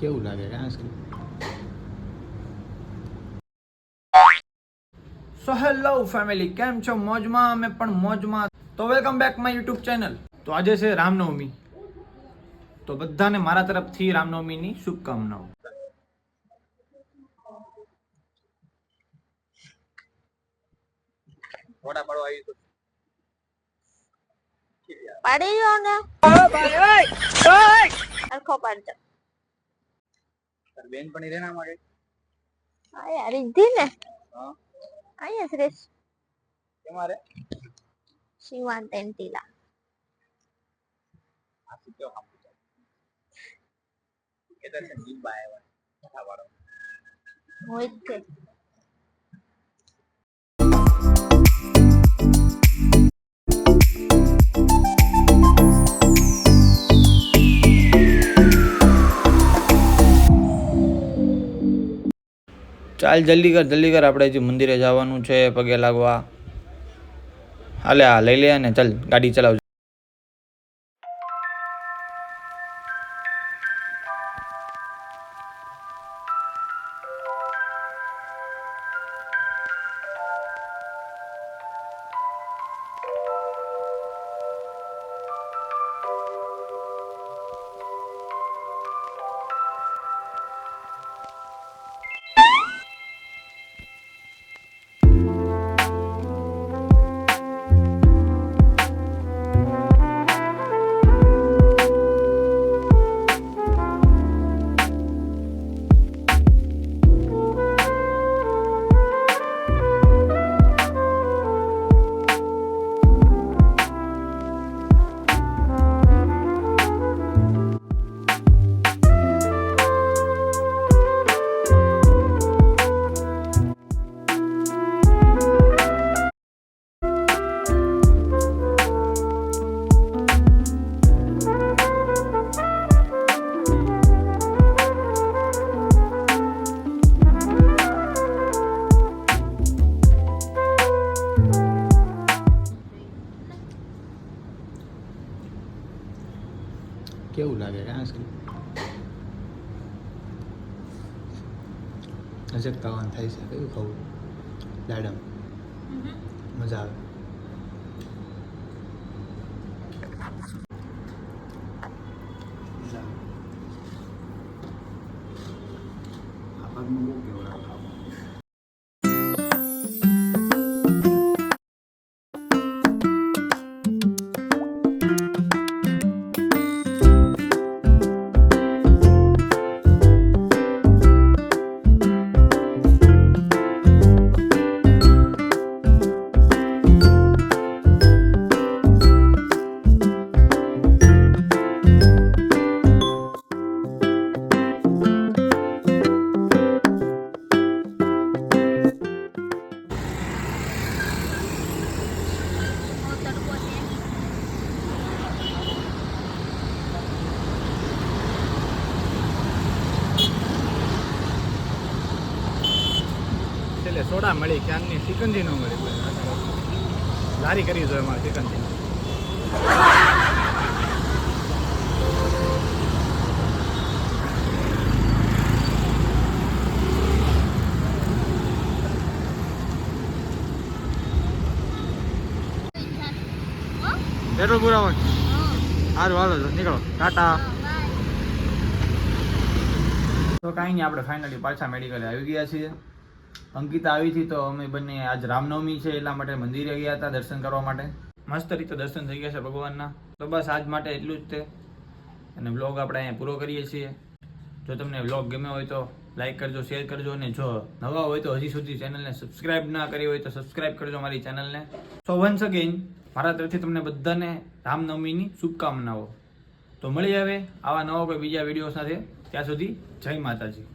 કેવું લાગે કે સો હેલો ફેમિલી, કેમ છો? મોજમાં? અમે પણ મોજમાં. તો welcome back my YouTube channel. તો આજે છે રામનવમી, તો બધાને મારા તરફથી રામનવમીની શુભકામનાઓ. ફોટા પાડવા આવી તો પાડી લો ને. આખો પાડજો. તાર બેન પણ રેના માં ગઈ. આ યાર રીધી ને. હા અહીંયા શ્રેષ તમારે શિવાંત એન્ટીલા આ શું કેવો કામ છે કે તને જીબા આવ્યા ફોટા પાડો હોય કે ચાલ જલ્દી કર આપણે જે મંદિરે જવાનું છે પગે લાગવા. હાલે આ લઈ લે ને ચાલ ગાડી ચલાવજો. કેવું લાગે કે નજક ખાવાનું થાય છે. કયું ખાવું? દાડમ મજા આવે. આ ભાગમાં બહુ કેવડા ખાવા. સોડા મળી ક્યાંની સિકંજી ન મળી. લારી કરી જોઈએ અમારે સિકંજી. પેટ્રોલ પુરાવો. સારું હાલો નીકળો ટાટા. તો કાંઈ નહીં, આપણે ફાઇનલી પાછા મેડિકલે આવી ગયા છીએ. અંકિતા આવી હતી તો અમે બંને આજ રામનવમી છે એટલા માટે મંદિરે ગયા હતા દર્શન કરવા માટે. મસ્ત રીતે દર્શન થઈ ગયા છે ભગવાનના. તો બસ આજ માટે એટલું જ છે અને વ્લોગ આપણે અહીંયા પૂરો કરીએ છીએ. જો તમને વ્લોગ ગમ્યો હોય તો લાઈક કરજો, શેર કરજો અને જો નવા હોય તો હજી સુધી ચેનલને સબસ્ક્રાઈબ ના કરી હોય તો સબસ્ક્રાઈબ કરજો મારી ચેનલને. સો વન્સ અગેન મારા તરફથી તમને બધાને રામનવમીની શુભકામનાઓ. તો મળી આવે આવા નવા કોઈ બીજા વિડીયો સાથે. ત્યાં સુધી જય માતાજી.